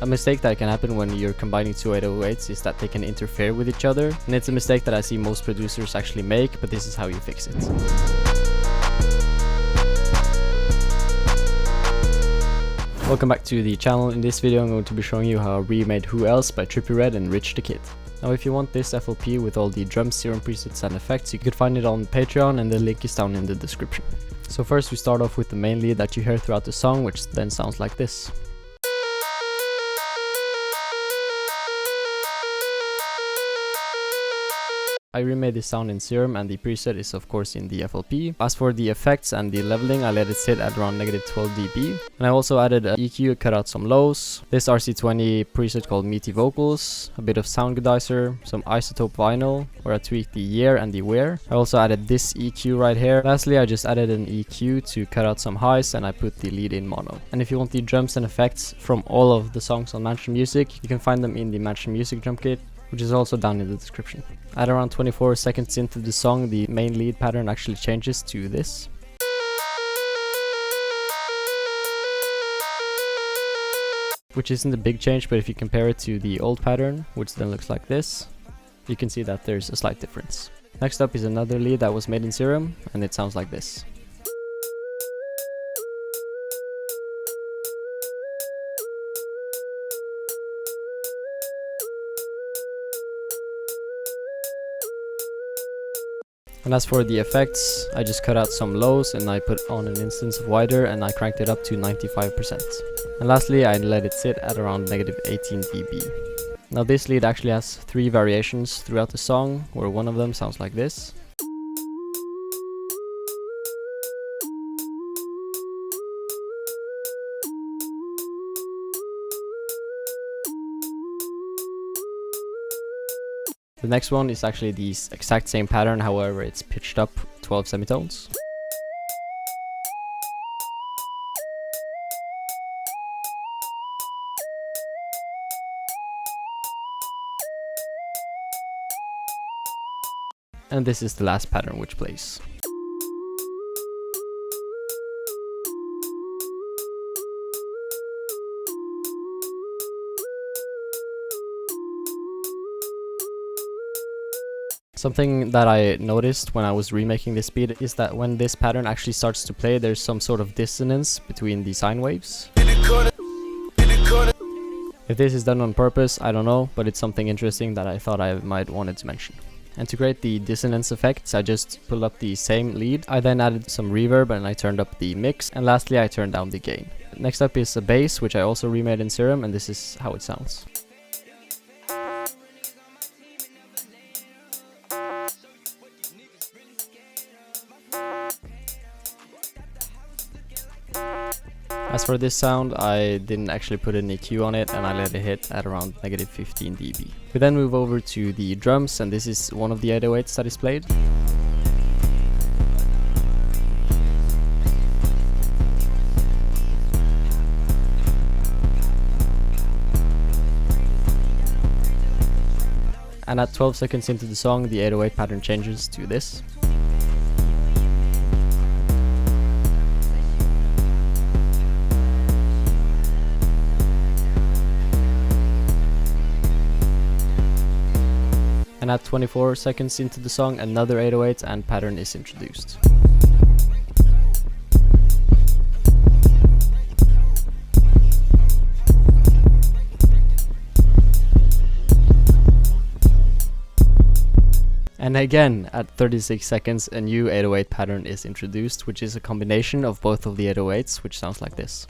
A mistake that can happen when you're combining two 808s is that they can interfere with each other, and it's a mistake that I see most producers actually make, but this is how you fix it. Welcome back to the channel. In this video I'm going to be showing you how I remade Who Else by Trippie Redd and Rich the Kid. Now if you want this FLP with all the drum serum presets and effects, you could find it on Patreon and the link is down in the description. So first we start off with the main lead that you hear throughout the song, which then sounds like this. I remade this sound in Serum and the preset is of course in the FLP. As for the effects and the leveling, I let it sit at around -12 dB. And I also added an EQ, cut out some lows, this RC20 preset called Meaty Vocals, a bit of Soundgodizer, some isotope vinyl where I tweaked the year and the where. I also added this EQ right here. Lastly, I just added an EQ to cut out some highs and I put the lead in mono. And if you want the drums and effects from all of the songs on Mansion Music, you can find them in the Mansion Music drum kit, which is also down in the description. At around 24 seconds into the song, the main lead pattern actually changes to this. Which isn't a big change, but if you compare it to the old pattern, which then looks like this, you can see that there's a slight difference. Next up is another lead that was made in Serum, and it sounds like this. And as for the effects, I just cut out some lows and I put on an instance of wider and I cranked it up to 95%. And lastly, I let it sit at around -18 dB. Now this lead actually has 3 variations throughout the song, where one of them sounds like this. The next one is actually the exact same pattern, however it's pitched up 12 semitones. And this is the last pattern which plays. Something that I noticed when I was remaking this beat is that when this pattern actually starts to play, there's some sort of dissonance between the sine waves. If this is done on purpose, I don't know, but it's something interesting that I thought I might wanted to mention. And to create the dissonance effects, I just pulled up the same lead. I then added some reverb and I turned up the mix, and lastly I turned down the gain. Next up is a bass, which I also remade in Serum, and this is how it sounds. As for this sound, I didn't actually put an EQ on it and I let it hit at around -15 dB. We then move over to the drums, and this is one of the 808s that is played. And at 12 seconds into the song, the 808 pattern changes to this. And at 24 seconds into the song, another 808 and pattern is introduced. And again, at 36 seconds, a new 808 pattern is introduced, which is a combination of both of the 808s, which sounds like this.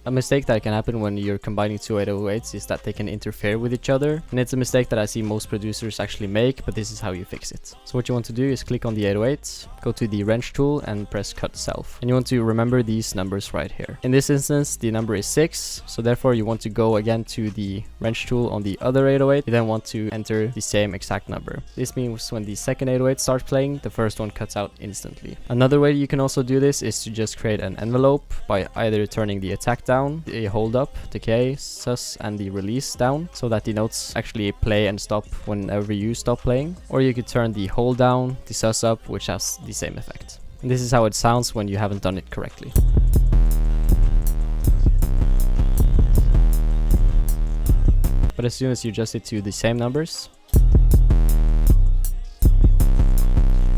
A mistake that can happen when you're combining two 808s is that they can interfere with each other, and it's a mistake that I see most producers actually make, but this is how you fix it. So what you want to do is click on the 808, go to the wrench tool and press cut self. And you want to remember these numbers right here. In this instance, the number is 6, so therefore you want to go again to the wrench tool on the other 808. You then want to enter the same exact number. This means when the second 808 starts playing, the first one cuts out instantly. Another way you can also do this is to just create an envelope by either turning the attack down down, the hold up, decay, sus, and the release down, so that the notes actually play and stop whenever you stop playing. Or you could turn the hold down, the sus up, which has the same effect. And this is how it sounds when you haven't done it correctly. But as soon as you adjust it to the same numbers,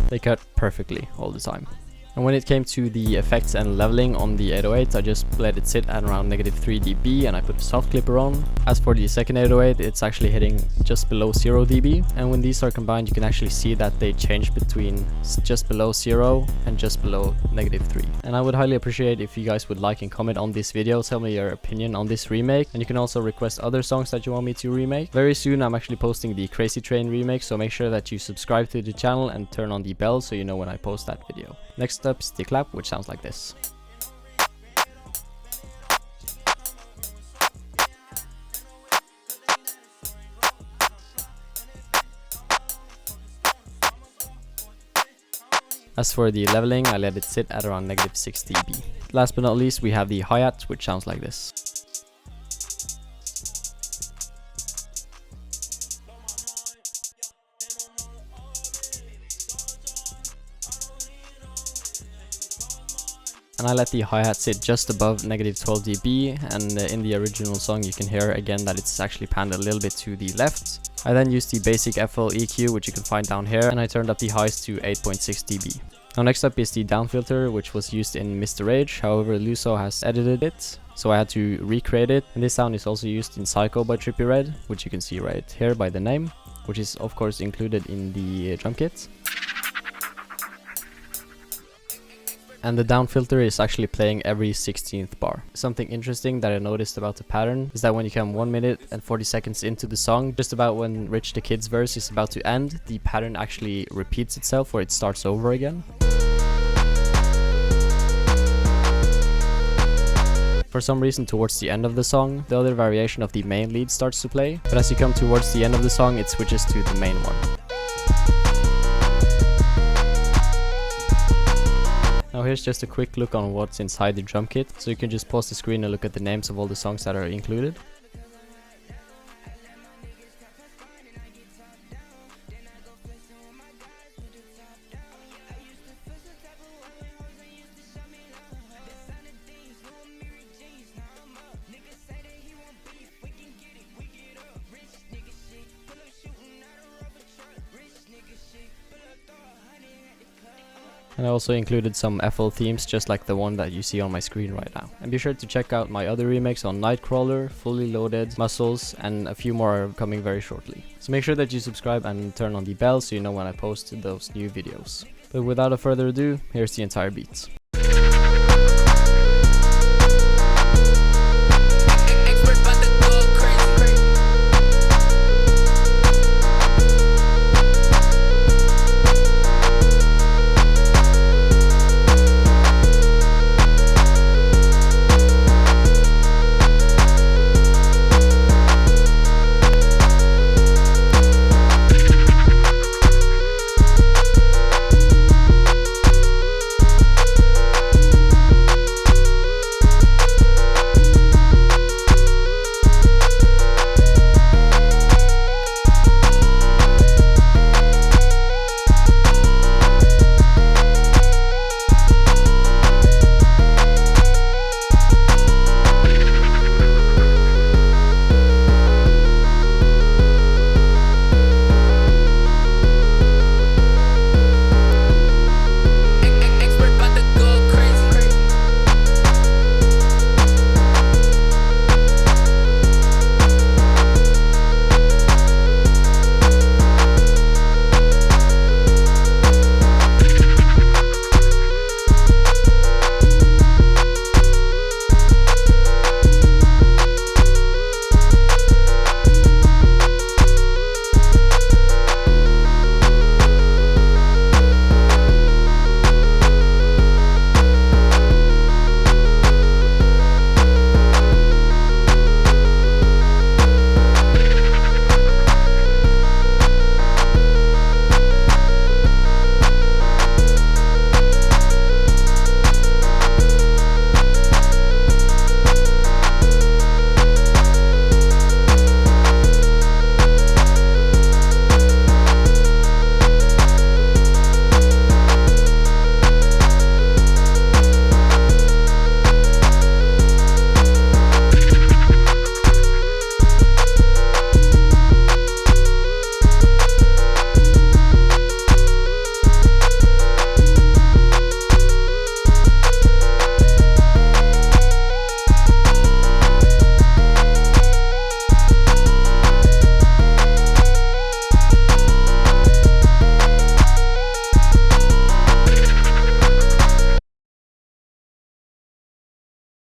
they cut perfectly all the time. And when it came to the effects and leveling on the 808, I just let it sit at around -3 dB and I put a soft clipper on. As for the second 808, it's actually hitting just below 0 dB. And when these are combined, you can actually see that they change between just below 0 and just below -3. And I would highly appreciate if you guys would like and comment on this video, tell me your opinion on this remake. And you can also request other songs that you want me to remake. Very soon I'm actually posting the Crazy Train remake, so make sure that you subscribe to the channel and turn on the bell so you know when I post that video. Next up is the clap, which sounds like this. As for the leveling, I let it sit at around -6 dB. Last but not least, we have the hi-hat, which sounds like this. And I let the hi-hat sit just above -12 dB, and in the original song you can hear again that it's actually panned a little bit to the left. I then used the basic FL EQ, which you can find down here, and I turned up the highs to 8.6 dB. Now next up is the down filter, which was used in Mr. Rage, however Luso has edited it, so I had to recreate it. And this sound is also used in Psycho by Trippie Redd, which you can see right here by the name, which is of course included in the drum kit. And the down filter is actually playing every 16th bar. Something interesting that I noticed about the pattern is that when you come 1 minute and 40 seconds into the song, just about when Rich the Kid's verse is about to end, the pattern actually repeats itself, or it starts over again. For some reason towards the end of the song, the other variation of the main lead starts to play, but as you come towards the end of the song, it switches to the main one. Now here's just a quick look on what's inside the drum kit, so you can just pause the screen and look at the names of all the songs that are included. And I also included some FL themes just like the one that you see on my screen right now. And be sure to check out my other remakes on Nightcrawler, Fully Loaded, Muscles, and a few more are coming very shortly. So make sure that you subscribe and turn on the bell so you know when I post those new videos. But without a further ado, here's the entire beat.